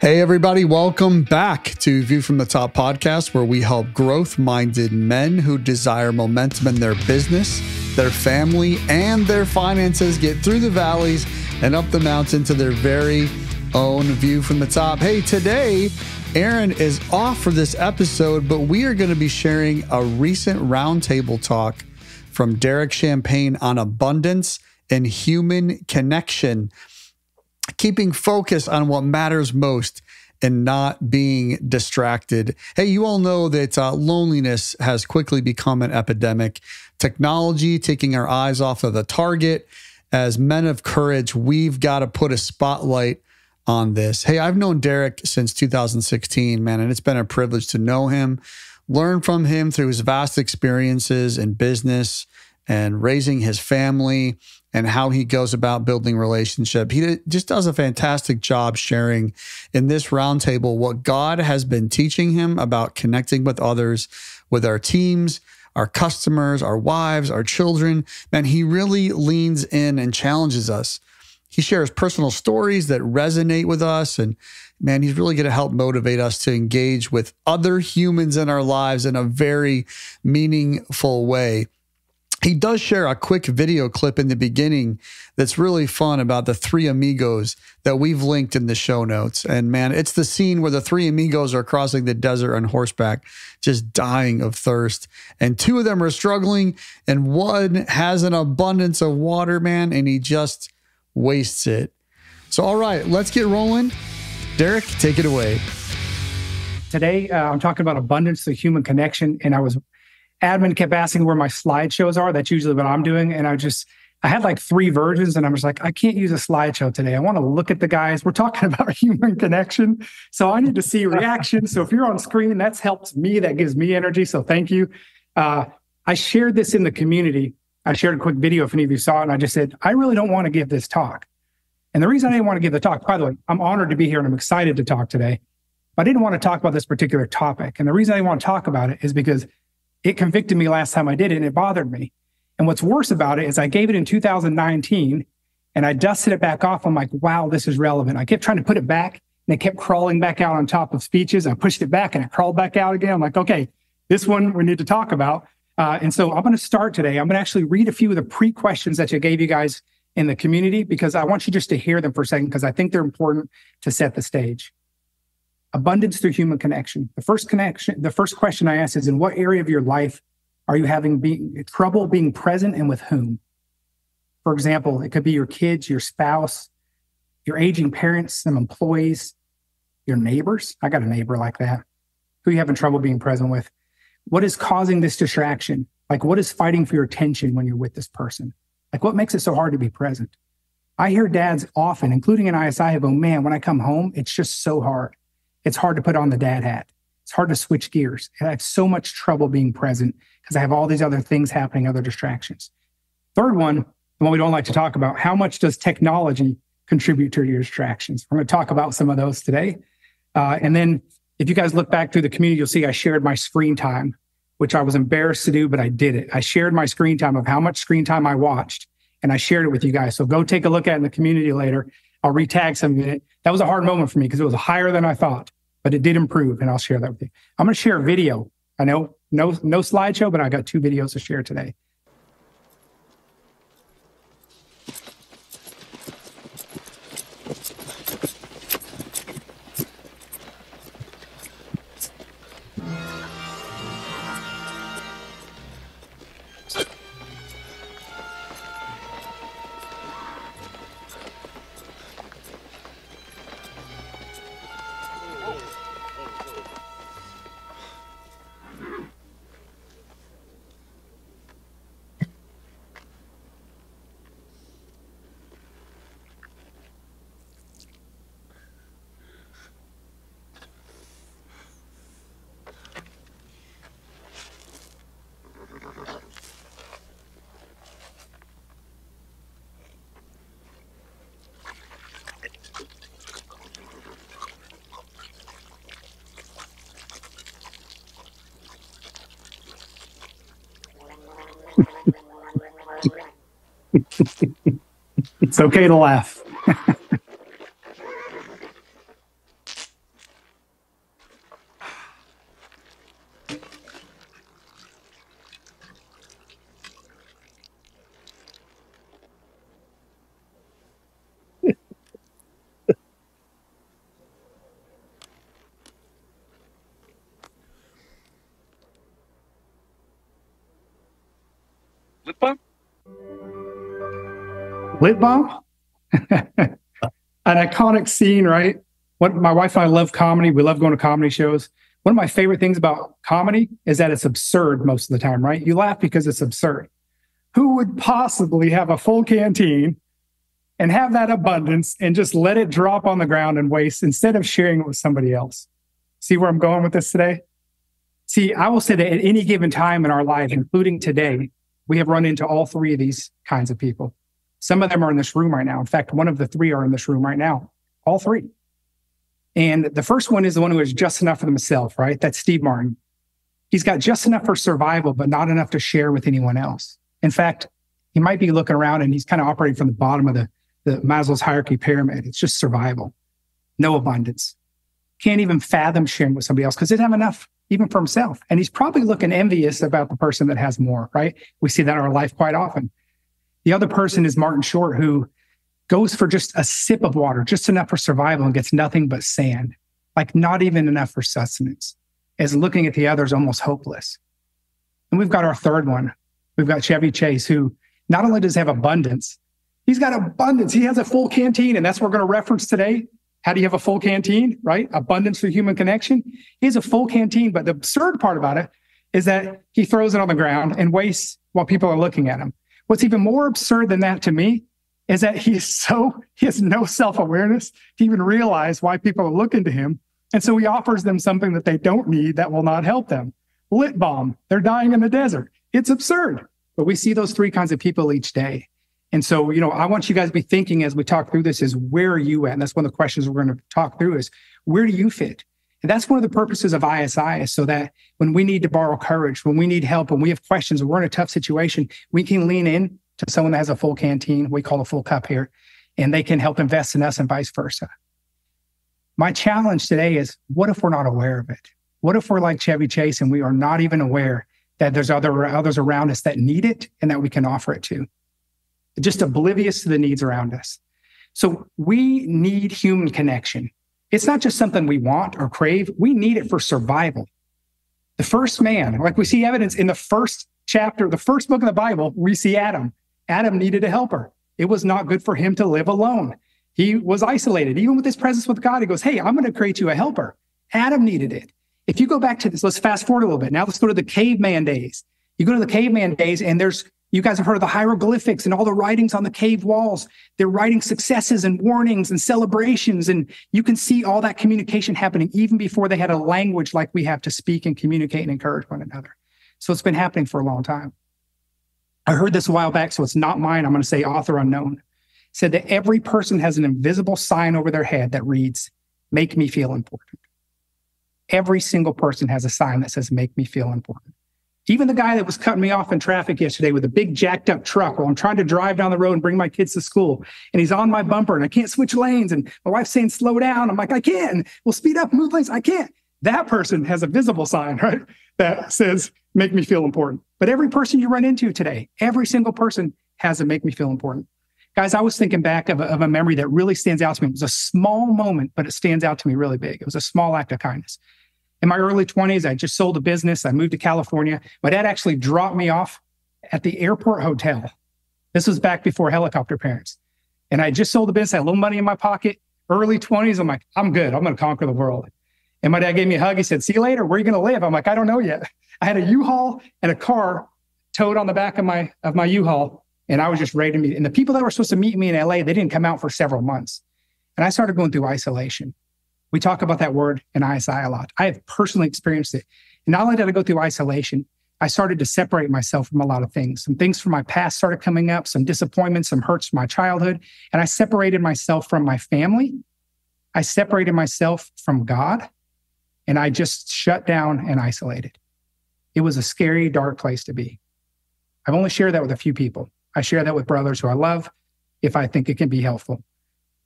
Hey, everybody, welcome back to View from the Top podcast, where we help growth-minded men who desire momentum in their business, their family, and their finances get through the valleys and up the mountain to their very own view from the top. Hey, today, Aaron is off for this episode, but we are going to be sharing a recent roundtable talk from Derek Champagne on abundance and human connection, keeping focus on what matters most and not being distracted. Hey, you all know that loneliness has quickly become an epidemic. Technology taking our eyes off of the target. As men of courage, we've got to put a spotlight on this. Hey, I've known Derek since 2016, man, and it's been a privilege to know him, learn from him through his vast experiences in business and raising his family and how he goes about building relationship. He just does a fantastic job sharing in this roundtable what God has been teaching him about connecting with others, with our teams, our customers, our wives, our children. Man, he really leans in and challenges us. He shares personal stories that resonate with us. And man, he's really going to help motivate us to engage with other humans in our lives in a very meaningful way. He does share a quick video clip in the beginning that's really fun about the three amigos that we've linked in the show notes. And man, it's the scene where the three amigos are crossing the desert on horseback, just dying of thirst. And two of them are struggling, and one has an abundance of water, man, and he just wastes it. So, all right, let's get rolling. Derek, take it away. Today, I'm talking about abundance, the human connection, and admin kept asking where my slideshows are. That's usually what I'm doing. And I had like 3 versions, and I'm just like, I can't use a slideshow today. I want to look at the guys. We're talking about human connection. So I need to see reactions. So if you're on screen, that helps me. That gives me energy. So thank you. I shared this in the community. I shared a quick video if any of you saw it. And I just said, I really don't want to give this talk. And the reason I didn't want to give the talk, by the way, I'm honored to be here and I'm excited to talk today. But I didn't want to talk about this particular topic. And the reason I didn't want to talk about it is because it convicted me last time I did it, and it bothered me. And what's worse about it is I gave it in 2019, and I dusted it back off. I'm like, wow, this is relevant. I kept trying to put it back, and it kept crawling back out on top of speeches. I pushed it back, and it crawled back out again. I'm like, okay, this one we need to talk about. And so I'm going to start today. I'm going to actually read a few of the pre-questions that I gave you guys in the community, because I want you just to hear them for a second, because I think they're important to set the stage. Abundance through human connection. The first question I ask is, in what area of your life are you having trouble being present, and with whom? For example, it could be your kids, your spouse, your aging parents, some employees, your neighbors. I got a neighbor like that. Who are you having trouble being present with? What is causing this distraction? Like, what is fighting for your attention when you're with this person? Like, what makes it so hard to be present? I hear dads often, including in ISI, go, man, when I come home, it's just so hard. It's hard to put on the dad hat. It's hard to switch gears. I have so much trouble being present because I have all these other things happening, other distractions. Third one, the one we don't like to talk about, how much does technology contribute to your distractions? We're going to talk about some of those today. And then if you guys look back through the community, you'll see I shared my screen time, which I was embarrassed to do, but I did it. I shared my screen time of how much screen time I watched, and I shared it with you guys. So go take a look at it in the community later. I'll retag some of it. That was a hard moment for me because it was higher than I thought, but it did improve, and I'll share that with you. I'm going to share a video. I know no slideshow, but I got 2 videos to share today. It's okay to laugh. Lip balm? An iconic scene, right? What my wife and I love comedy. We love going to comedy shows. One of my favorite things about comedy is that it's absurd most of the time, right? You laugh because it's absurd. Who would possibly have a full canteen and have that abundance and just let it drop on the ground and waste instead of sharing it with somebody else? See where I'm going with this today? See, I will say that at any given time in our life, including today, we have run into all three of these kinds of people. Some of them are in this room right now. In fact, one of the three are in this room right now, all three. And the first one is the one who has just enough for himself, right? That's Steve Martin. He's got just enough for survival, but not enough to share with anyone else. In fact, he might be looking around and he's kind of operating from the bottom of the Maslow's hierarchy pyramid. It's just survival, no abundance. Can't even fathom sharing with somebody else because he doesn't have enough even for himself. And he's probably looking envious about the person that has more, right? We see that in our life quite often. The other person is Martin Short, who goes for just a sip of water, just enough for survival, and gets nothing but sand, like not even enough for sustenance, as looking at the others almost hopeless. And we've got our third one. We've got Chevy Chase, who not only does he have abundance, he's got abundance. He has a full canteen, and that's what we're going to reference today. How do you have a full canteen, right? Abundance through human connection. He has a full canteen, but the absurd part about it is that he throws it on the ground and wastes while people are looking at him. What's even more absurd than that to me is that he has no self-awareness to even realize why people are looking to him. And so he offers them something that they don't need that will not help them. Lip balm. They're dying in the desert. It's absurd. But we see those three kinds of people each day. And so, I want you guys to be thinking as we talk through this is, where are you at? And that's one of the questions we're going to talk through is, where do you fit? And that's one of the purposes of ISI, is so that when we need to borrow courage, when we need help, when we have questions, when we're in a tough situation, we can lean in to someone that has a full canteen, we call a full cup here, and they can help invest in us and vice versa. My challenge today is, what if we're not aware of it? What if we're like Chevy Chase and we are not even aware that there's others around us that need it and that we can offer it to? Just oblivious to the needs around us. So we need human connection. It's not just something we want or crave. We need it for survival. The first man, like we see evidence in the first chapter, the first book of the Bible, we see Adam. Adam needed a helper. It was not good for him to live alone. He was isolated. Even with his presence with God, he goes, hey, I'm going to create you a helper. Adam needed it. If you go back to this, let's fast forward a little bit. Now let's go to the caveman days. You go to the caveman days and you guys have heard of the hieroglyphics and all the writings on the cave walls. They're writing successes and warnings and celebrations. And you can see all that communication happening even before they had a language like we have to speak and communicate and encourage one another. So it's been happening for a long time. I heard this a while back, so it's not mine. I'm going to say author unknown. Said that every person has an invisible sign over their head that reads, make me feel important. Every single person has a sign that says, make me feel important. Even the guy that was cutting me off in traffic yesterday with a big jacked up truck while I'm trying to drive down the road and bring my kids to school. And he's on my bumper and I can't switch lanes. And my wife's saying, slow down. I'm like, I can. We'll speed up, move lanes. I can't. That person has a visible sign, right? That says, make me feel important. But every person you run into today, every single person has a make me feel important. Guys, I was thinking back of a memory that really stands out to me. It was a small moment, but it stands out to me really big. It was a small act of kindness. In my early 20s, I just sold a business. I moved to California. My dad actually dropped me off at the airport hotel. This was back before helicopter parents. And I just sold the business. I had a little money in my pocket. Early 20s, I'm like, I'm good. I'm going to conquer the world. And my dad gave me a hug. He said, see you later. Where are you going to live? I'm like, I don't know yet. I had a U-Haul and a car towed on the back of my U-Haul. And I was just ready to meet. And the people that were supposed to meet me in LA, they didn't come out for several months. And I started going through isolation. We talk about that word in ISI a lot. I have personally experienced it. And not only did I go through isolation, I started to separate myself from a lot of things. Some things from my past started coming up, some disappointments, some hurts from my childhood. And I separated myself from my family. I separated myself from God. And I just shut down and isolated. It was a scary, dark place to be. I've only shared that with a few people. I share that with brothers who I love if I think it can be helpful.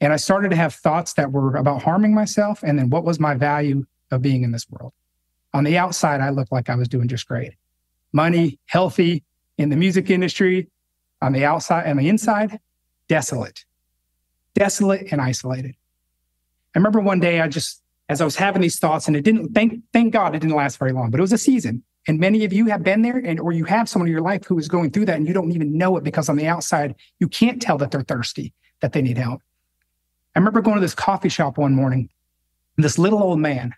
And I started to have thoughts that were about harming myself. And then what was my value of being in this world? On the outside, I looked like I was doing just great. Money, healthy, in the music industry. On the outside and the inside, desolate. Desolate and isolated. I remember one day as I was having these thoughts, and it didn't, thank God it didn't last very long, but it was a season. And many of you have been there, or you have someone in your life who is going through that and you don't even know it because on the outside, you can't tell that they're thirsty, that they need help. I remember going to this coffee shop one morning, and this little old man,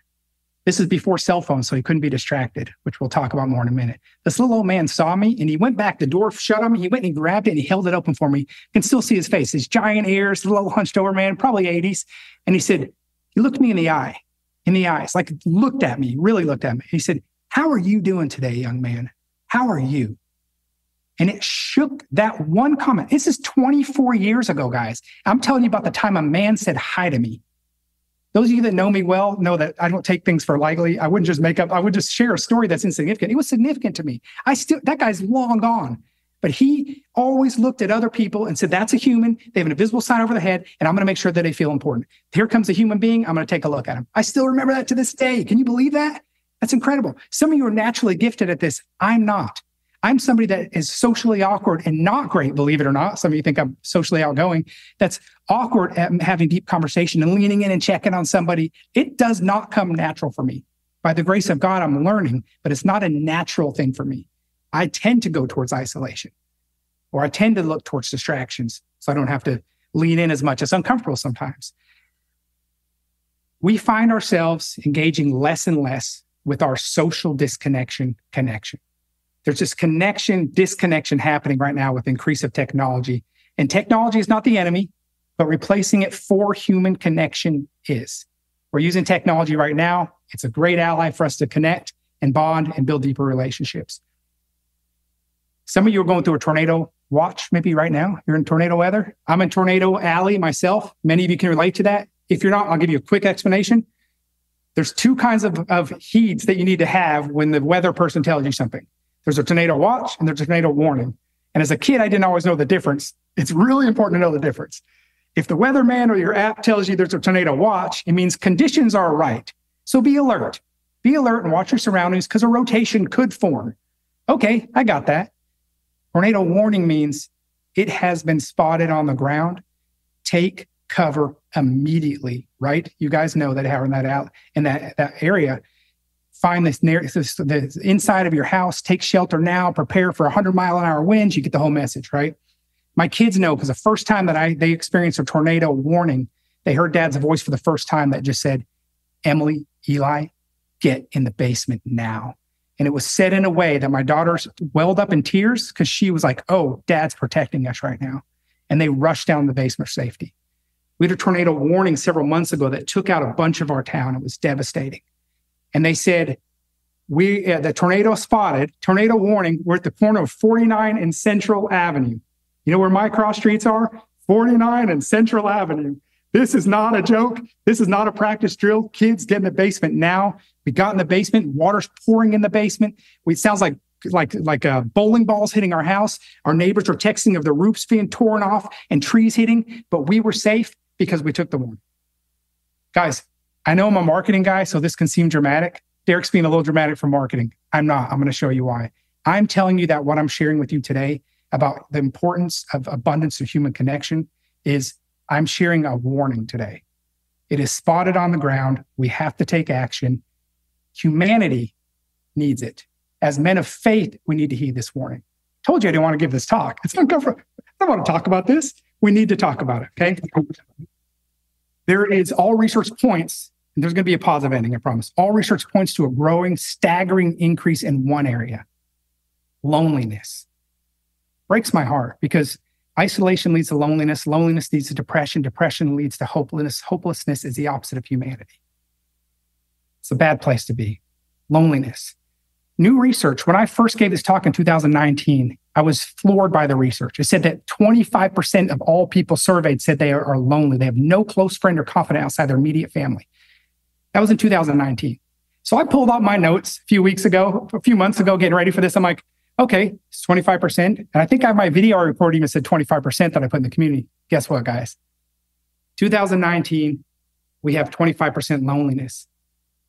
this is before cell phones, so he couldn't be distracted, which we'll talk about more in a minute. This little old man saw me and he went back, the door shut on me. He went and he grabbed it and he held it open for me. You can still see his face, his giant ears, little hunched over man, probably 80s. And he said, he looked me in the eyes, like looked at me, really looked at me. He said, "How are you doing today, young man? How are you?" And it shook that one comment. This is 24 years ago, guys. I'm telling you about the time a man said hi to me. Those of you that know me well know that I don't take things for lightly. I wouldn't just I would just share a story that's insignificant. It was significant to me. That guy's long gone. But he always looked at other people and said, that's a human. They have an invisible sign over the head, and I'm going to make sure that they feel important. Here comes a human being. I'm going to take a look at him. I still remember that to this day. Can you believe that? That's incredible. Some of you are naturally gifted at this. I'm not. I'm somebody that is socially awkward and not great, believe it or not. Some of you think I'm socially outgoing. That's awkward at having deep conversation and leaning in and checking on somebody. It does not come natural for me. By the grace of God, I'm learning, but it's not a natural thing for me. I tend to go towards isolation, or I tend to look towards distractions so I don't have to lean in as much. It's uncomfortable sometimes. We find ourselves engaging less and less with our social connection. There's this disconnection happening right now with increase of technology. And technology is not the enemy, but replacing it for human connection is. We're using technology right now. It's a great ally for us to connect and bond and build deeper relationships. Some of you are going through a tornado watch maybe right now. You're in tornado weather. I'm in tornado alley myself. Many of you can relate to that. If you're not, I'll give you a quick explanation. There's two kinds of heeds that you need to have when the weather person tells you something. There's a tornado watch and there's a tornado warning. And as a kid, I didn't always know the difference. It's really important to know the difference. If the weatherman or your app tells you there's a tornado watch, it means conditions are right. So be alert. Be alert and watch your surroundings because a rotation could form. Okay, I got that. Tornado warning means it has been spotted on the ground. Take cover immediately, right? You guys know that having that out in that area. Find the inside of your house, take shelter now, prepare for 100-mile-an-hour winds. You get the whole message, right? My kids know because the first time that they experienced a tornado warning, they heard Dad's voice for the first time that just said, "Emily, Eli, get in the basement now." And it was said in a way that my daughters welled up in tears because she was like, "Oh, Dad's protecting us right now." And they rushed down the basement for safety. We had a tornado warning several months ago that took out a bunch of our town. It was devastating. And they said, the tornado spotted, tornado warning, we're at the corner of 49 and Central Avenue. You know where my cross streets are? 49 and Central Avenue. This is not a joke. This is not a practice drill. Kids, get in the basement now. We got in the basement, water's pouring in the basement. It sounds like bowling balls hitting our house. Our neighbors are texting of the roofs being torn off and trees hitting, but we were safe because we took the warning. Guys, I know I'm a marketing guy, so this can seem dramatic. Derek's being a little dramatic for marketing. I'm not. I'm going to show you why. I'm telling you that what I'm sharing with you today about the importance of abundance of human connection is I'm sharing a warning today. It is spotted on the ground. We have to take action. Humanity needs it. As men of faith, we need to heed this warning. Told you I didn't want to give this talk. It's uncomfortable. I don't want to talk about this. We need to talk about it, okay? There is all research points, and there's going to be a positive ending, I promise. All research points to a growing, staggering increase in one area, loneliness. Breaks my heart because isolation leads to loneliness. Loneliness leads to depression. Depression leads to hopelessness. Hopelessness is the opposite of humanity. It's a bad place to be. Loneliness. New research. When I first gave this talk in 2019, I was floored by the research. It said that 25% of all people surveyed said they are lonely. They have no close friend or confidant outside their immediate family. That was in 2019. So I pulled out my notes a few months ago, getting ready for this. I'm like, okay, it's 25%. And I think my video report even said 25% that I put in the community. Guess what, guys? 2019, we have 25% loneliness.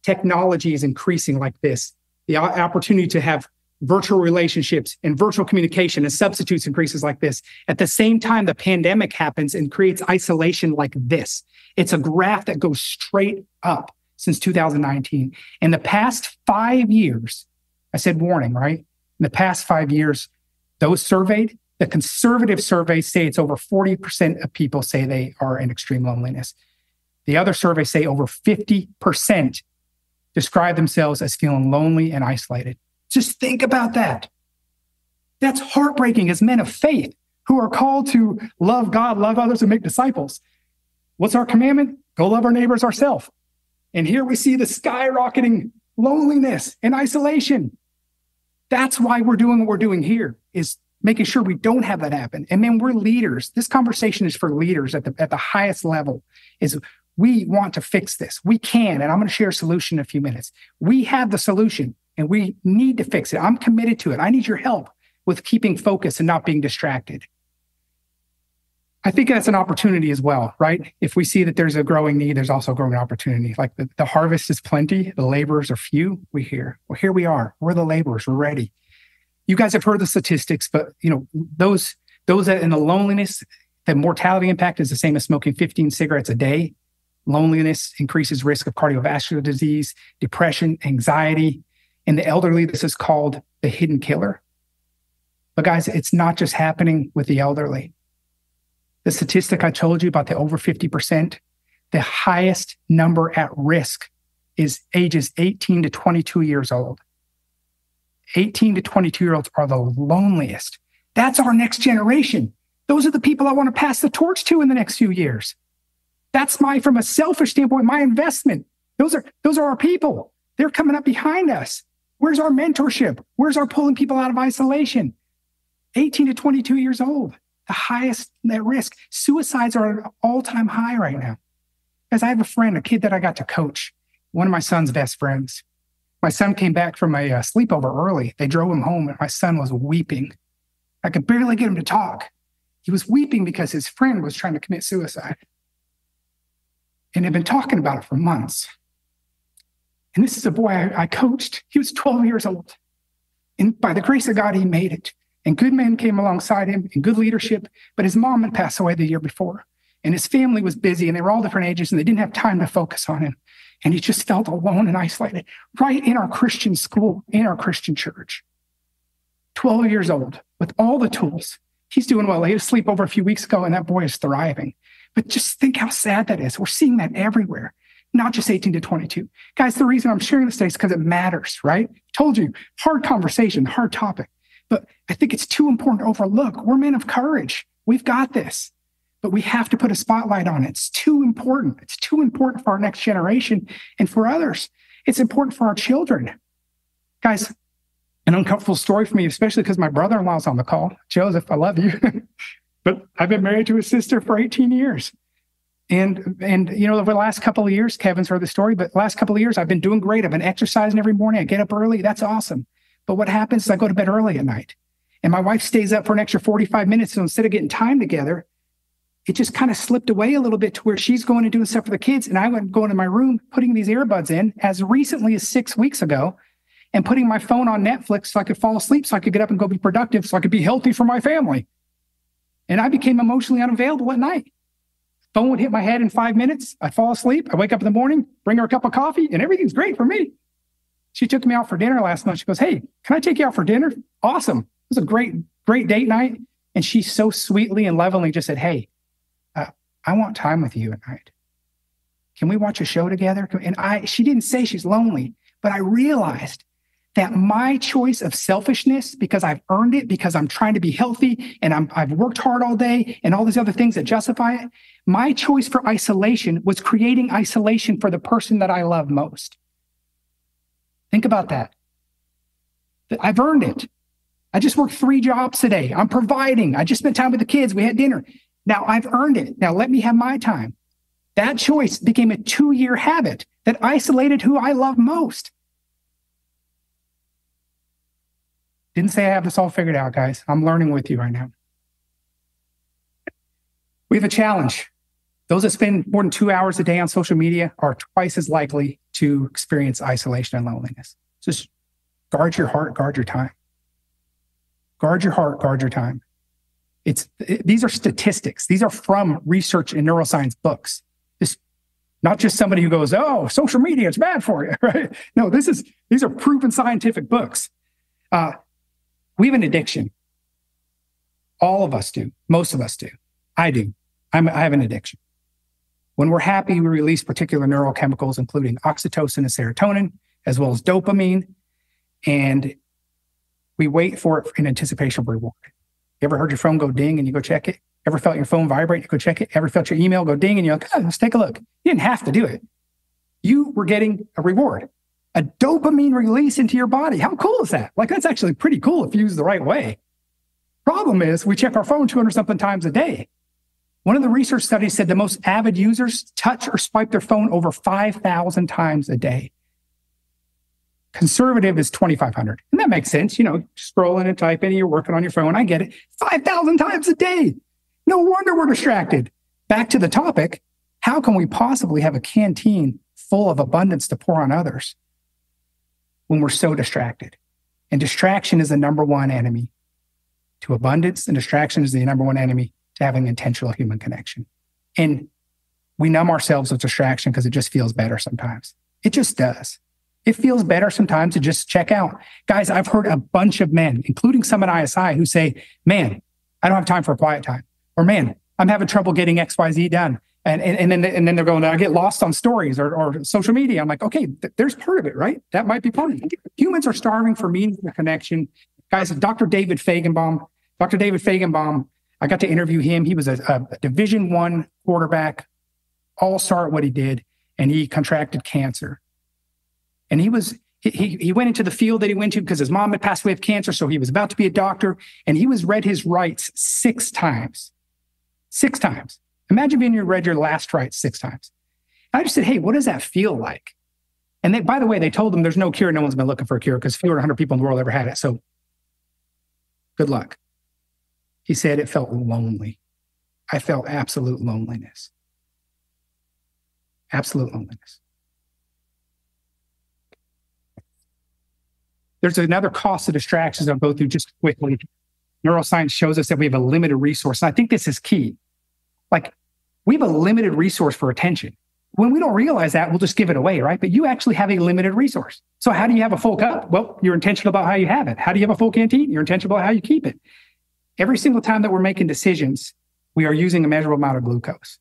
Technology is increasing like this. The opportunity to have virtual relationships and virtual communication and substitutes increases like this. At the same time, the pandemic happens and creates isolation like this. It's a graph that goes straight up since 2019. In the past 5 years, I said warning, right? In the past 5 years, those surveyed, the conservative surveys say it's over 40% of people say they are in extreme loneliness. The other surveys say over 50% describe themselves as feeling lonely and isolated. Just think about that. That's heartbreaking as men of faith who are called to love God, love others, and make disciples. What's our commandment? Go love our neighbors ourselves. And here we see the skyrocketing loneliness and isolation. That's why we're doing what we're doing here, is making sure we don't have that happen. And then we're leaders. This conversation is for leaders at the highest level. Is we want to fix this. We can, and I'm going to share a solution in a few minutes. We have the solution, and we need to fix it. I'm committed to it. I need your help with keeping focus and not being distracted. I think that's an opportunity as well, right? If we see that there's a growing need, there's also a growing opportunity. Like the harvest is plenty, the laborers are few. Here we are. We're the laborers. We're ready. You guys have heard the statistics, but those that in the loneliness, the mortality impact is the same as smoking 15 cigarettes a day. Loneliness increases risk of cardiovascular disease, depression, anxiety. In the elderly, this is called the hidden killer. But guys, it's not just happening with the elderly. The statistic I told you about the over 50%, the highest number at risk is ages 18 to 22 years old. 18 to 22-year-olds are the loneliest. That's our next generation. Those are the people I want to pass the torch to in the next few years. That's from a selfish standpoint, my investment. Those are our people. They're coming up behind us. Where's our mentorship? Where's our pulling people out of isolation? 18 to 22 years old. The highest at risk. Suicides are at an all-time high right now. As I have a friend, a kid that I got to coach, one of my son's best friends. My son came back from a sleepover early. They drove him home, and my son was weeping. I could barely get him to talk. He was weeping because his friend was trying to commit suicide. And had been talking about it for months. And this is a boy I coached. He was 12 years old. And by the grace of God, he made it. And good men came alongside him and good leadership, but his mom had passed away the year before. And his family was busy, and they were all different ages, and they didn't have time to focus on him. And he just felt alone and isolated right in our Christian school, in our Christian church. 12 years old, with all the tools. He's doing well. He had a sleepover a few weeks ago, and that boy is thriving. But just think how sad that is. We're seeing that everywhere, not just 18 to 22. Guys, the reason I'm sharing this today is because it matters, right? I told you, hard conversation, hard topic. But I think it's too important to overlook. We're men of courage. We've got this. But we have to put a spotlight on it. It's too important. It's too important for our next generation and for others. It's important for our children. Guys, an uncomfortable story for me, especially because my brother-in-law's on the call. Joseph, I love you. But I've been married to his sister for 18 years. And over the last couple of years, Kevin's heard the story, but the last couple of years, I've been doing great. I've been exercising every morning. I get up early. That's awesome. But what happens is I go to bed early at night. And my wife stays up for an extra 45 minutes. So instead of getting time together, it just kind of slipped away a little bit to where she's going and doing stuff for the kids. And I went going to my room, putting these earbuds in as recently as 6 weeks ago, and putting my phone on Netflix so I could fall asleep, so I could get up and go be productive, so I could be healthy for my family. And I became emotionally unavailable at night. Phone would hit my head in 5 minutes. I'd fall asleep. I wake up in the morning, bring her a cup of coffee, and everything's great for me. She took me out for dinner last night. She goes, "Hey, can I take you out for dinner?" Awesome. It was a great date night. And she so sweetly and lovingly just said, "Hey, I want time with you at night. Can we watch a show together?" And she didn't say she's lonely, but I realized that my choice of selfishness, because I've earned it, because I'm trying to be healthy and I've worked hard all day and all these other things that justify it, my choice for isolation was creating isolation for the person that I love most. Think about that. I've earned it. I just worked 3 jobs today. I'm providing. I just spent time with the kids. We had dinner. Now I've earned it. Now let me have my time. That choice became a 2-year habit that isolated who I love most. Didn't say I have this all figured out, guys. I'm learning with you right now. We have a challenge. Those that spend more than 2 hours a day on social media are twice as likely to experience isolation and loneliness. Just guard your heart, guard your time. Guard your heart, guard your time. These are statistics. These are from research and neuroscience books. It's not just somebody who goes, "Oh, social media is bad for you," right? No, these are proven scientific books. We have an addiction. All of us do. Most of us do. I do. I have an addiction. When we're happy, we release particular neurochemicals, including oxytocin and serotonin, as well as dopamine. And we wait for it in anticipation of reward. You ever heard your phone go ding and you go check it? Ever felt your phone vibrate and you go check it? Ever felt your email go ding and you're like, oh, let's take a look. You didn't have to do it. You were getting a reward, a dopamine release into your body. How cool is that? Like, that's actually pretty cool if used the right way. Problem is, we check our phone 200 something times a day. One of the research studies said the most avid users touch or swipe their phone over 5,000 times a day. Conservative is 2,500. And that makes sense. You know, scrolling and typing, you're working on your phone. I get it. 5,000 times a day. No wonder we're distracted. Back to the topic. How can we possibly have a canteen full of abundance to pour on others when we're so distracted? And distraction is the number one enemy to abundance, and distraction is the number one enemy to having intentional human connection. And we numb ourselves with distraction because it just feels better sometimes. It just does. It feels better sometimes to just check out. Guys, I've heard a bunch of men, including some at ISI, who say, man, I don't have time for a quiet time. Or man, I'm having trouble getting XYZ done. And then they're going, I get lost on stories or social media. I'm like, okay, there's part of it, right? That might be part of it. Humans are starving for meaningful connection. Guys, Dr. David Feigenbaum, I got to interview him. He was a Division I quarterback, all-star at what he did, and he contracted cancer. And he went into the field that he went to because his mom had passed away of cancer, so he was about to be a doctor, and he was read his rights 6 times. 6 times. Imagine being read your last rites 6 times. And I just said, hey, what does that feel like? And they, by the way, they told him there's no cure. No one's been looking for a cure because fewer than 100 people in the world ever had it. So good luck. He said it felt lonely. I felt absolute loneliness. Absolute loneliness. There's another cost of distractions I'll go through just quickly. Neuroscience shows us that we have a limited resource. And I think this is key. Like, we have a limited resource for attention. When we don't realize that, we'll just give it away, right? But you actually have a limited resource. So how do you have a full cup? Well, you're intentional about how you have it. How do you have a full canteen? You're intentional about how you keep it. Every single time that we're making decisions, we are using a measurable amount of glucose.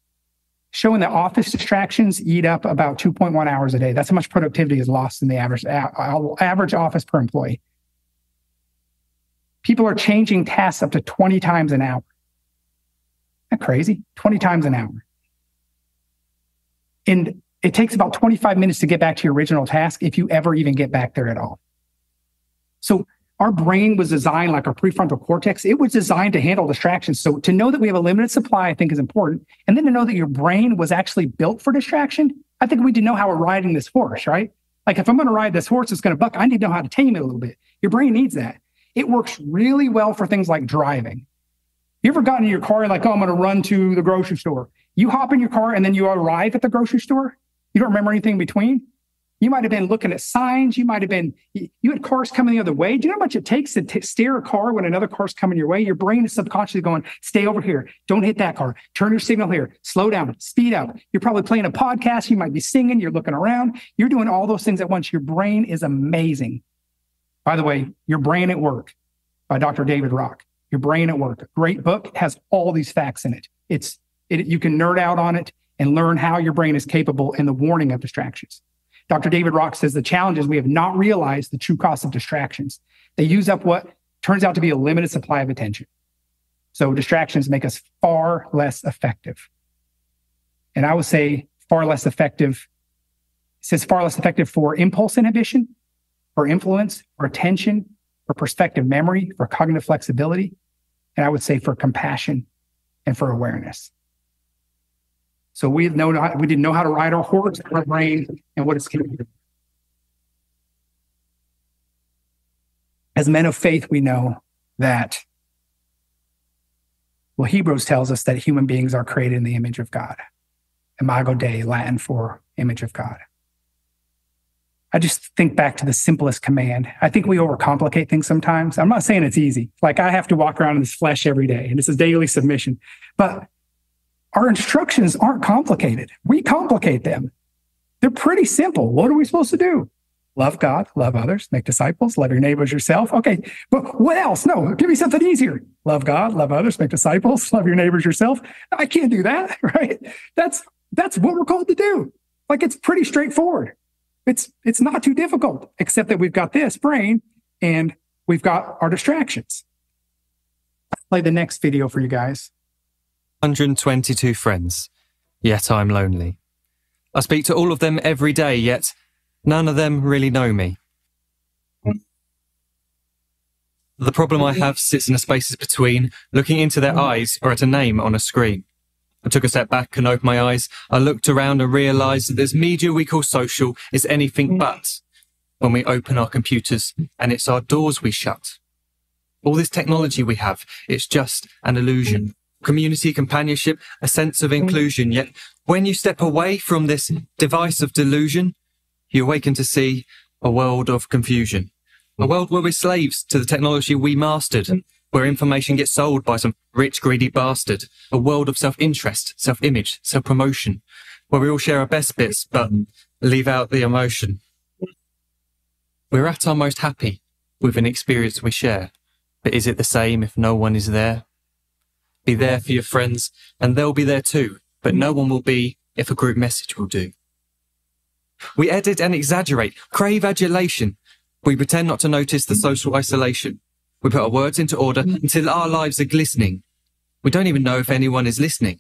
Showing that office distractions eat up about 2.1 hours a day. That's how much productivity is lost in the average office per employee. People are changing tasks up to 20 times an hour. Isn't that crazy? 20 times an hour. And it takes about 25 minutes to get back to your original task if you ever even get back there at all. So our brain was designed like our prefrontal cortex. It was designed to handle distractions. So to know that we have a limited supply, I think is important. And then to know that your brain was actually built for distraction. I think we need to know how we're riding this horse, right? Like if I'm going to ride this horse, it's going to buck. I need to know how to tame it a little bit. Your brain needs that. It works really well for things like driving. You ever gotten in your car and like, oh, I'm going to run to the grocery store. You hop in your car and then you arrive at the grocery store. You don't remember anything in between. You might have been looking at signs. You had cars coming the other way. Do you know how much it takes to steer a car when another car's coming your way? Your brain is subconsciously going, stay over here. Don't hit that car. Turn your signal here. Slow down. Speed up. You're probably playing a podcast. You might be singing. You're looking around. You're doing all those things at once. Your brain is amazing. By the way, Your Brain at Work by Dr. David Rock. Your Brain at Work. A great book. Has all these facts in it. You can nerd out on it and learn how your brain is capable and the warning of distractions. Dr. David Rock says the challenge is we have not realized the true cost of distractions. They use up what turns out to be a limited supply of attention. So distractions make us far less effective. And I would say far less effective. It says far less effective for impulse inhibition, for influence, for attention, for perspective memory, for cognitive flexibility. And I would say for compassion and for awareness. So we didn't know how to ride our horse, our brain, and what it's capable of. As men of faith, we know that, well, Hebrews tells us that human beings are created in the image of God. Imago Dei, Latin for image of God. I just think back to the simplest command. I think we overcomplicate things sometimes. I'm not saying it's easy. Like I have to walk around in this flesh every day, and this is daily submission. But our instructions aren't complicated. We complicate them. They're pretty simple. What are we supposed to do? Love God, love others, make disciples, love your neighbors yourself. Okay, but what else? No, give me something easier. Love God, love others, make disciples, love your neighbors yourself. I can't do that, right? That's what we're called to do. Like, it's pretty straightforward. It's not too difficult, except that we've got this brain and we've got our distractions. Play the next video for you guys. 122 friends, yet I'm lonely. I speak to all of them every day, yet none of them really know me. The problem I have sits in the spaces between looking into their eyes or at a name on a screen. I took a step back and opened my eyes. I looked around and realised that this media we call social is anything but when we open our computers and it's our doors we shut. All this technology we have, it's just an illusion. Community, companionship, a sense of inclusion. Yet when you step away from this device of delusion, you awaken to see a world of confusion. A world where we're slaves to the technology we mastered, where information gets sold by some rich, greedy bastard. A world of self-interest, self-image, self-promotion, where we all share our best bits, but leave out the emotion. We're at our most happy with an experience we share. But is it the same if no one is there? Be there for your friends, and they'll be there too, but no one will be if a group message will do. We edit and exaggerate, crave adulation. We pretend not to notice the social isolation. We put our words into order until our lives are glistening. We don't even know if anyone is listening.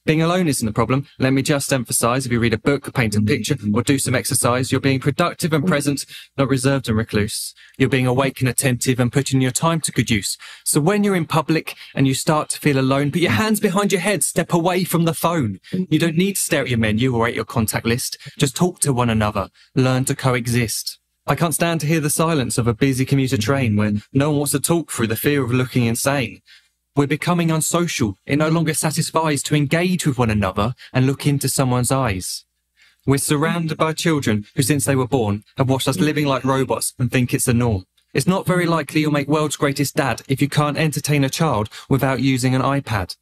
Being alone isn't a problem. Let me just emphasize, if you read a book, paint a picture, or do some exercise, you're being productive and present, not reserved and recluse. You're being awake and attentive and putting your time to good use. So when you're in public and you start to feel alone, put your hands behind your head, step away from the phone. You don't need to stare at your menu or at your contact list. Just talk to one another. Learn to coexist. I can't stand to hear the silence of a busy commuter train where no one wants to talk through the fear of looking insane. We're becoming unsocial. It no longer satisfies to engage with one another and look into someone's eyes. We're surrounded by children who, since they were born, have watched us living like robots and think it's the norm. It's not very likely you'll make world's greatest dad if you can't entertain a child without using an iPad.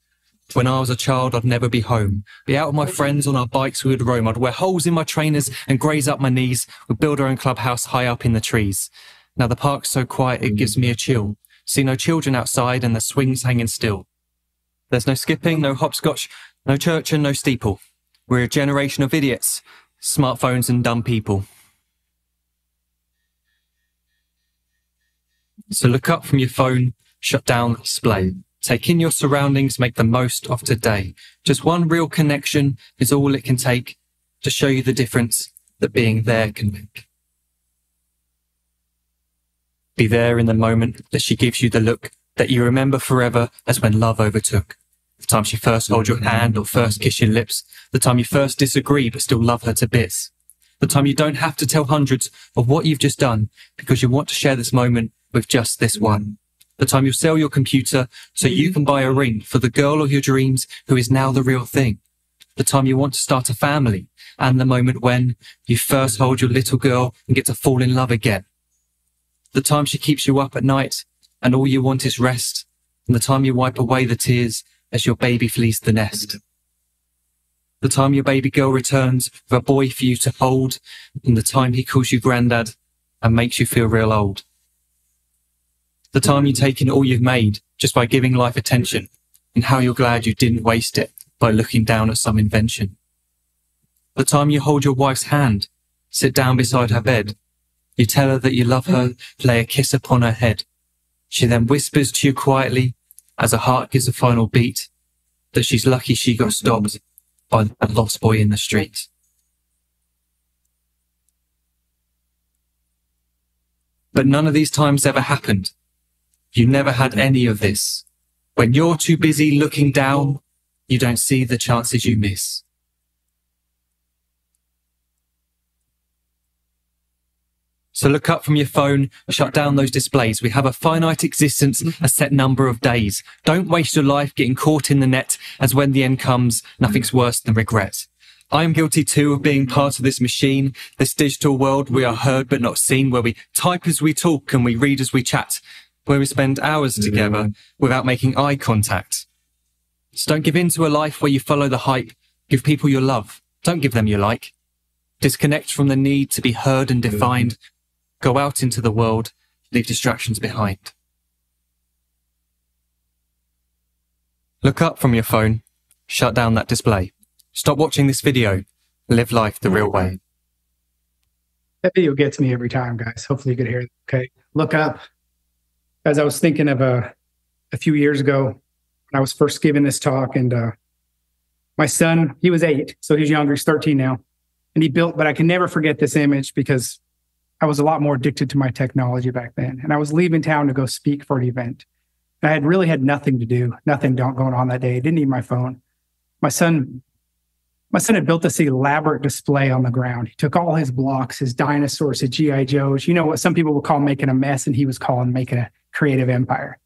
When I was a child, I'd never be home. Be out with my friends on our bikes we would roam. I'd wear holes in my trainers and graze up my knees. We'd build our own clubhouse high up in the trees. Now the park's so quiet it gives me a chill. See no children outside and the swings hanging still. There's no skipping, no hopscotch, no church and no steeple. We're a generation of idiots, smartphones and dumb people. So look up from your phone, shut down the display. Take in your surroundings, make the most of today. Just one real connection is all it can take to show you the difference that being there can make. Be there in the moment that she gives you the look that you remember forever as when love overtook. The time she first holds your hand or first kiss your lips. The time you first disagree but still love her to bits. The time you don't have to tell hundreds of what you've just done because you want to share this moment with just this one. The time you'll sell your computer so you can buy a ring for the girl of your dreams who is now the real thing. The time you want to start a family and the moment when you first hold your little girl and get to fall in love again. The time she keeps you up at night and all you want is rest, and the time you wipe away the tears as your baby flees the nest. The time your baby girl returns with a boy for you to hold, and the time he calls you granddad and makes you feel real old. The time you take in all you've made just by giving life attention, and how you're glad you didn't waste it by looking down at some invention. The time you hold your wife's hand, sit down beside her bed, you tell her that you love her, lay a kiss upon her head. She then whispers to you quietly, as her heart gives a final beat, that she's lucky she got stopped by that lost boy in the street. But none of these times ever happened. You never had any of this. When you're too busy looking down, you don't see the chances you miss. So look up from your phone, shut down those displays. We have a finite existence, a set number of days. Don't waste your life getting caught in the net, as when the end comes, nothing's worse than regret. I am guilty too of being part of this machine, this digital world we are heard but not seen, where we type as we talk and we read as we chat, where we spend hours together without making eye contact. So don't give in to a life where you follow the hype. Give people your love. Don't give them your like. Disconnect from the need to be heard and defined. Go out into the world. Leave distractions behind. Look up from your phone. Shut down that display. Stop watching this video. Live life the real way. That video gets me every time, guys. Hopefully you could hear it. Okay. Look up. As I was thinking of a few years ago when I was first giving this talk, and my son, he was 8, so he's younger, he's 13 now. And he built, but I can never forget this image because I was a lot more addicted to my technology back then. And I was leaving town to go speak for an event. And I had really had nothing to do, nothing going on that day. I didn't need my phone. My son had built this elaborate display on the ground. He took all his blocks, his dinosaurs, his G.I. Joes, you know what some people will call making a mess, and he was calling making a creative empire.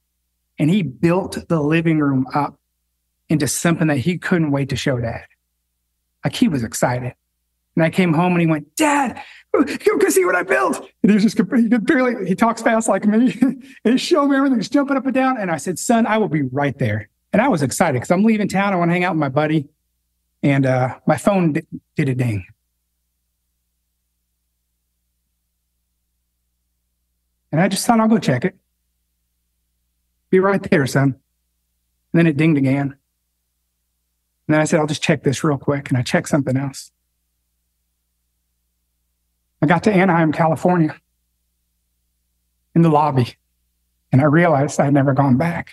And he built the living room up into something that he couldn't wait to show Dad. Like, he was excited. And I came home and he went, "Dad, you can see what I built." And he was just, he could barely, he talks fast like me. And he showed me everything. He's jumping up and down. And I said, "Son, I will be right there." And I was excited because I'm leaving town. I want to hang out with my buddy. And my phone did a ding. And I just thought, I'll go check it. "Be right there, son." And then it dinged again. And then I said, "I'll just check this real quick." And I checked something else. I got to Anaheim, California, in the lobby, and I realized I had never gone back.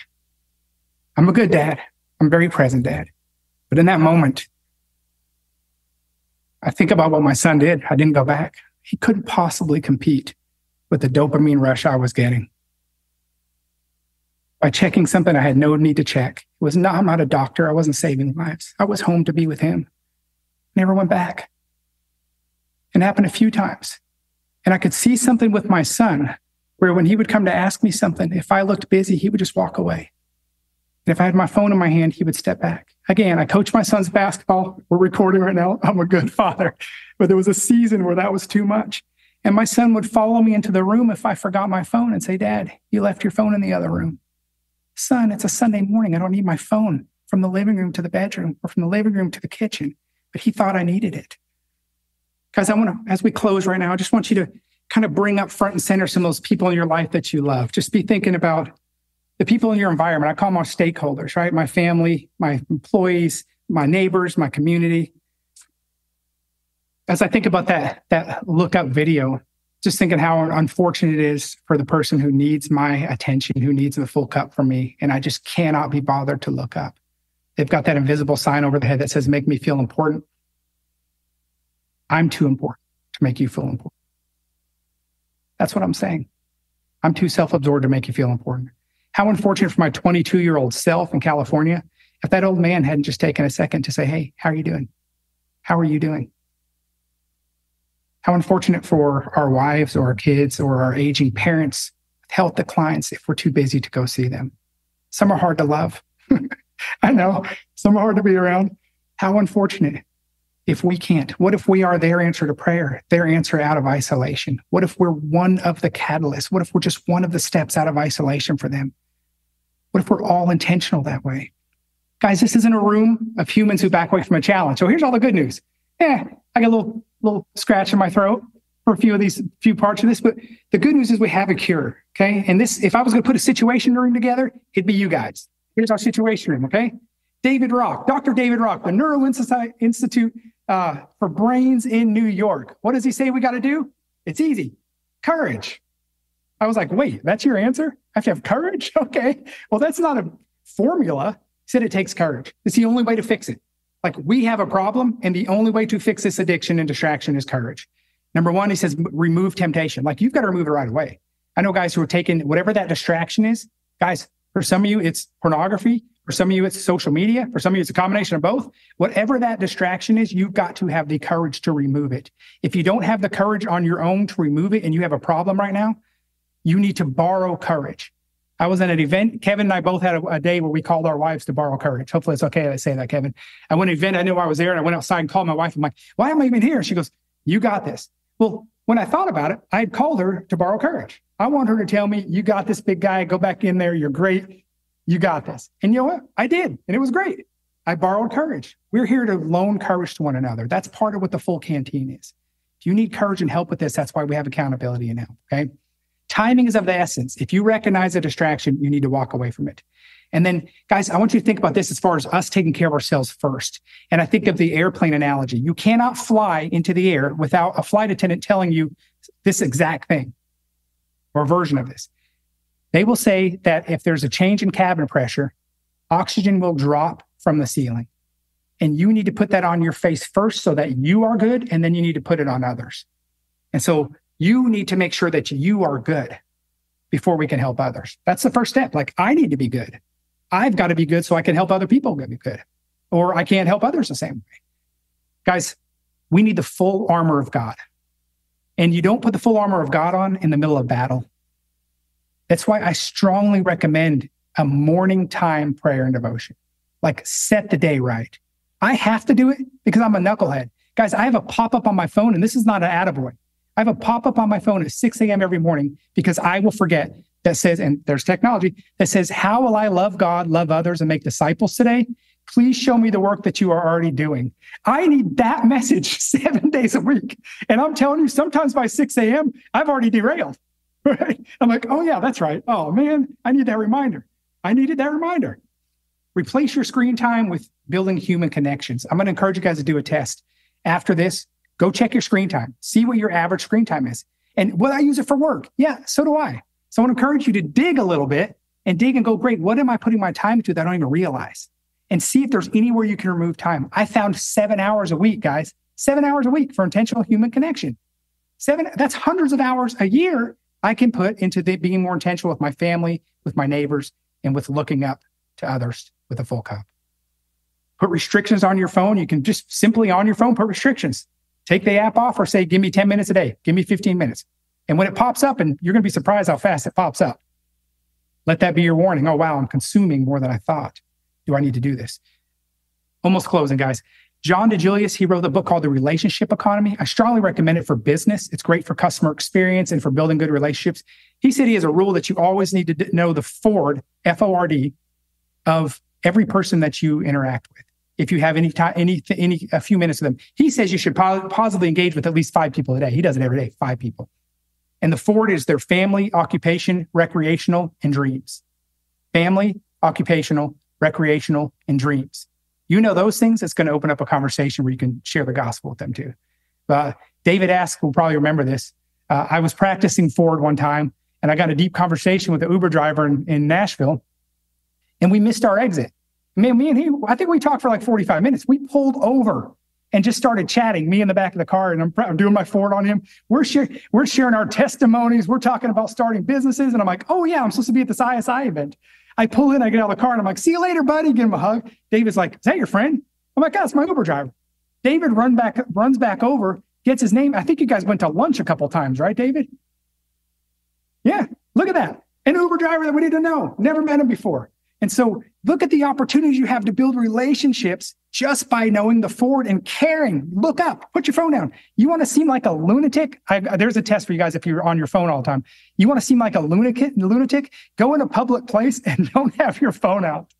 I'm a good dad. I'm a very present dad. But in that moment, I think about what my son did. I didn't go back. He couldn't possibly compete with the dopamine rush I was getting by checking something I had no need to check. I'm not a doctor. I wasn't saving lives. I was home to be with him. Never went back. It happened a few times. And I could see something with my son where when he would come to ask me something, if I looked busy, he would just walk away. And if I had my phone in my hand, he would step back. Again, I coach my son's basketball. We're recording right now. I'm a good father. But there was a season where that was too much. And my son would follow me into the room if I forgot my phone and say, "Dad, you left your phone in the other room." "Son, it's a Sunday morning. I don't need my phone from the living room to the bedroom or from the living room to the kitchen." But he thought I needed it. Guys, I want to, as we close right now, I just want you to kind of bring up front and center some of those people in your life that you love. Just be thinking about the people in your environment. I call them our stakeholders, right? My family, my employees, my neighbors, my community. As I think about that look up video, just thinking how unfortunate it is for the person who needs my attention, who needs the full cup from me, and I just cannot be bothered to look up. They've got that invisible sign over the head that says, "Make me feel important." I'm too important to make you feel important. That's what I'm saying. I'm too self-absorbed to make you feel important. How unfortunate for my 22-year-old self in California if that old man hadn't just taken a second to say, "Hey, how are you doing? How are you doing?" How unfortunate for our wives or our kids or our aging parents with health declines if we're too busy to go see them. Some are hard to love. I know. Some are hard to be around. How unfortunate if we can't. What if we are their answer to prayer, their answer out of isolation? What if we're one of the catalysts? What if we're just one of the steps out of isolation for them? What if we're all intentional that way? Guys, this isn't a room of humans who back away from a challenge. So here's all the good news. I got a little scratch in my throat for a few parts of this, but the good news is we have a cure, okay? And this, if I was going to put a situation room together, it'd be you guys. Here's our situation room, okay? Dr. David Rock, the Neuro Institute for Brains in New York. What does he say we got to do? It's easy. Courage. I was like, wait, that's your answer? I have to have courage? Okay. Well, that's not a formula. He said it takes courage. It's the only way to fix it. Like, we have a problem, and the only way to fix this addiction and distraction is courage. Number one, he says, remove temptation. Like, you've got to remove it right away. I know guys who are taking whatever that distraction is. Guys, for some of you, it's pornography. For some of you, it's social media. For some of you, it's a combination of both. Whatever that distraction is, you've got to have the courage to remove it. If you don't have the courage on your own to remove it and you have a problem right now, you need to borrow courage. I was at an event. Kevin and I both had a day where we called our wives to borrow courage. Hopefully it's okay that I say that, Kevin. I went to an event. I knew I was there, and I went outside and called my wife. I'm like, "Why am I even here?" She goes, "You got this." Well, when I thought about it, I had called her to borrow courage. I want her to tell me, "You got this, big guy. Go back in there. You're great. You got this." And you know what? I did. And it was great. I borrowed courage. We're here to loan courage to one another. That's part of what the full canteen is. If you need courage and help with this, that's why we have accountability and help, okay? Timing is of the essence. If you recognize a distraction, you need to walk away from it. And then, guys, I want you to think about this as far as us taking care of ourselves first. And I think of the airplane analogy. You cannot fly into the air without a flight attendant telling you this exact thing or a version of this. They will say that if there's a change in cabin pressure, oxygen will drop from the ceiling. And you need to put that on your face first so that you are good, and then you need to put it on others. And so you need to make sure that you are good before we can help others. That's the first step. Like, I need to be good. I've got to be good so I can help other people be good, or I can't help others the same way. Guys, we need the full armor of God. And you don't put the full armor of God on in the middle of battle. That's why I strongly recommend a morning time prayer and devotion. Like, set the day right. I have to do it because I'm a knucklehead. Guys, I have a pop-up on my phone, and this is not an attaboy. I have a pop-up on my phone at 6 a.m. every morning because I will forget that says, and there's technology that says, how will I love God, love others, and make disciples today? Please show me the work that you are already doing. I need that message 7 days a week. And I'm telling you, sometimes by 6 a.m., I've already derailed. Right? I'm like, oh yeah, that's right. Oh man, I need that reminder. I needed that reminder. Replace your screen time with building human connections. I'm going to encourage you guys to do a test. After this, go check your screen time. See what your average screen time is. And will I use it for work? Yeah, so do I. So I want to encourage you to dig a little bit and dig and go, great, what am I putting my time into that I don't even realize? And see if there's anywhere you can remove time. I found 7 hours a week, guys. 7 hours a week for intentional human connection. That's hundreds of hours a year I can put into being more intentional with my family, with my neighbors, and with looking up to others with a full cup. Put restrictions on your phone. You can just simply on your phone, put restrictions. Take the app off or say, give me 10 minutes a day. Give me 15 minutes. And when it pops up, and you're going to be surprised how fast it pops up, let that be your warning. Oh, wow, I'm consuming more than I thought. Do I need to do this? Almost closing, guys. John DeJulius, he wrote a book called The Relationship Economy. I strongly recommend it for business. It's great for customer experience and for building good relationships. He said he has a rule that you always need to know the Ford, F-O-R-D, of every person that you interact with. If you have a few minutes with them, he says you should positively engage with at least 5 people a day. He does it every day, 5 people. And the Ford is their family, occupation, recreational, and dreams. Family, occupational, recreational, and dreams. You know those things, it's going to open up a conversation where you can share the gospel with them too. David Ask will probably remember this. I was practicing Ford one time, and I got a deep conversation with an Uber driver in Nashville, and we missed our exit. Man, me and he, I think we talked for like 45 minutes. We pulled over and just started chatting, me in the back of the car, and I'm doing my Ford on him. We're sharing our testimonies. We're talking about starting businesses. And I'm like, oh yeah, I'm supposed to be at this ISI event. I pull in, I get out of the car, and I'm like, see you later, buddy. Give him a hug. David's like, is that your friend? I'm like, yeah, it's my Uber driver. David runs back over, gets his name. I think you guys went to lunch a couple of times, right, David? Yeah, look at that. An Uber driver that we didn't know. Never met him before. And so look at the opportunities you have to build relationships just by knowing the Ford and caring. Look up, put your phone down. You want to seem like a lunatic? There's a test for you guys if you're on your phone all the time. You want to seem like a lunatic? Go in a public place and don't have your phone out.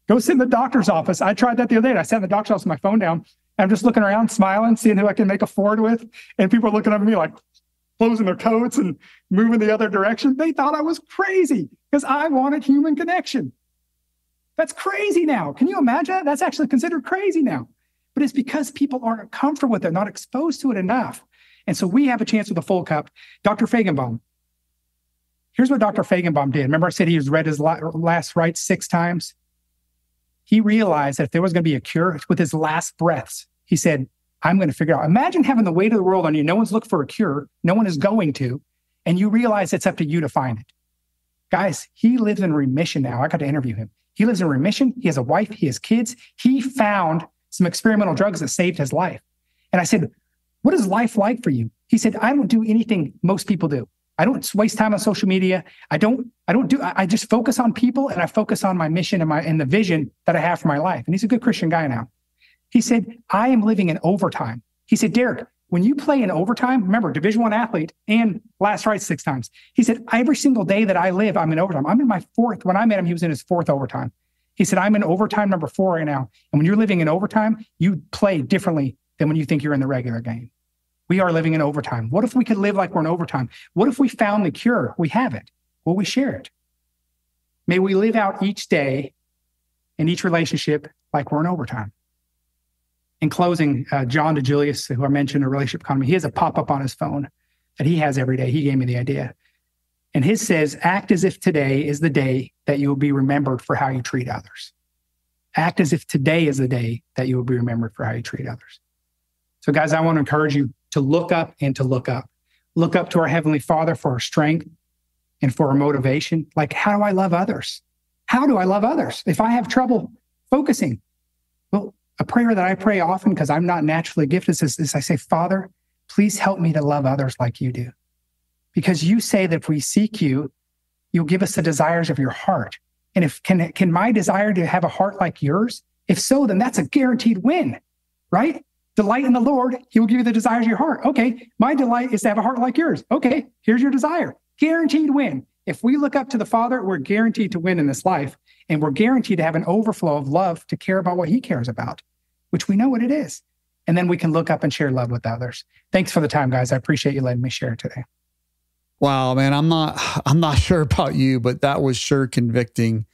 Go sit in the doctor's office. I tried that the other day. I sat in the doctor's office with my phone down. I'm just looking around, smiling, seeing who I can make a Ford with. And people are looking at me like closing their coats and moving the other direction. They thought I was crazy because I wanted human connection. That's crazy now. Can you imagine that? That's actually considered crazy now. But it's because people aren't comfortable with it, not exposed to it enough. And so we have a chance with a full cup. Dr. Feigenbaum. Here's what Dr. Feigenbaum did. Remember I said he read his last rites 6 times? He realized that if there was going to be a cure with his last breaths, he said, I'm going to figure it out. Imagine having the weight of the world on you. No one's looking for a cure. No one is going to. And you realize it's up to you to find it. Guys, he lives in remission now. I got to interview him. He lives in remission. He has a wife. He has kids. He found some experimental drugs that saved his life. And I said, what is life like for you? He said, I don't do anything most people do. I don't waste time on social media. I just focus on people, and I focus on my mission and the vision that I have for my life. And he's a good Christian guy now. He said, I am living in overtime. He said, Derek, when you play in overtime, remember, Division I athlete and last rites 6 times. He said, every single day that I live, I'm in overtime. I'm in my 4th. When I met him, he was in his 4th overtime. He said, I'm in overtime number 4 right now. And when you're living in overtime, you play differently than when you think you're in the regular game. We are living in overtime. What if we could live like we're in overtime? What if we found the cure? We have it. Will we share it? May we live out each day in each relationship like we're in overtime. In closing, John DeJulius, who I mentioned in Relationship Economy, he has a pop-up on his phone that he has every day. He gave me the idea. And his says, act as if today is the day that you will be remembered for how you treat others. Act as if today is the day that you will be remembered for how you treat others. So guys, I want to encourage you to look up and to look up. Look up to our Heavenly Father for our strength and for our motivation. Like, how do I love others? How do I love others? If I have trouble focusing, well, a prayer that I pray often because I'm not naturally gifted is I say, Father, please help me to love others like you do. Because you say that if we seek you, you'll give us the desires of your heart. And if can my desire to have a heart like yours? If so, then that's a guaranteed win, right? Delight in the Lord, he will give you the desires of your heart. Okay, my delight is to have a heart like yours. Okay, here's your desire. Guaranteed win. If we look up to the Father, we're guaranteed to win in this life. And we're guaranteed to have an overflow of love to care about what he cares about, which we know what it is. And then we can look up and share love with others. Thanks for the time, guys. I appreciate you letting me share today. Wow, man, I'm not sure about you, but that was sure convicting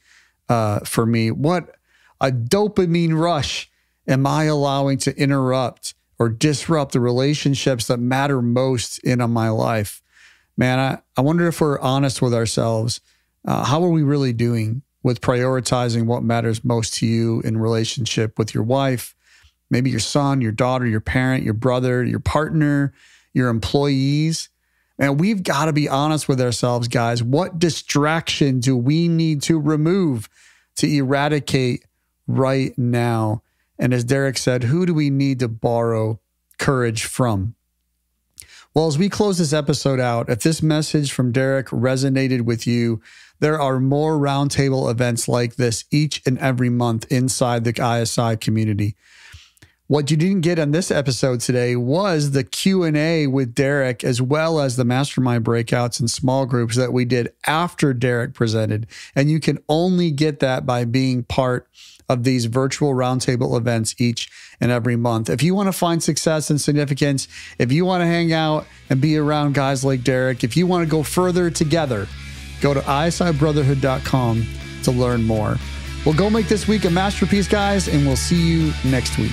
for me. What a dopamine rush am I allowing to interrupt or disrupt the relationships that matter most in my life? Man, I wonder if we're honest with ourselves. How are we really doing with prioritizing what matters most to you in relationship with your wife, maybe your son, your daughter, your parent, your brother, your partner, your employees? And we've got to be honest with ourselves, guys. What distraction do we need to remove, to eradicate right now? And as Derek said, who do we need to borrow courage from? Well, as we close this episode out, if this message from Derek resonated with you, there are more roundtable events like this each and every month inside the ISI community. What you didn't get on this episode today was the Q&A with Derek, as well as the mastermind breakouts and small groups that we did after Derek presented. And you can only get that by being part of these virtual roundtable events each and every month. If you want to find success and significance, if you want to hang out and be around guys like Derek, if you want to go further together, go to isibrotherhood.com to learn more. Well, go make this week a masterpiece, guys, and we'll see you next week.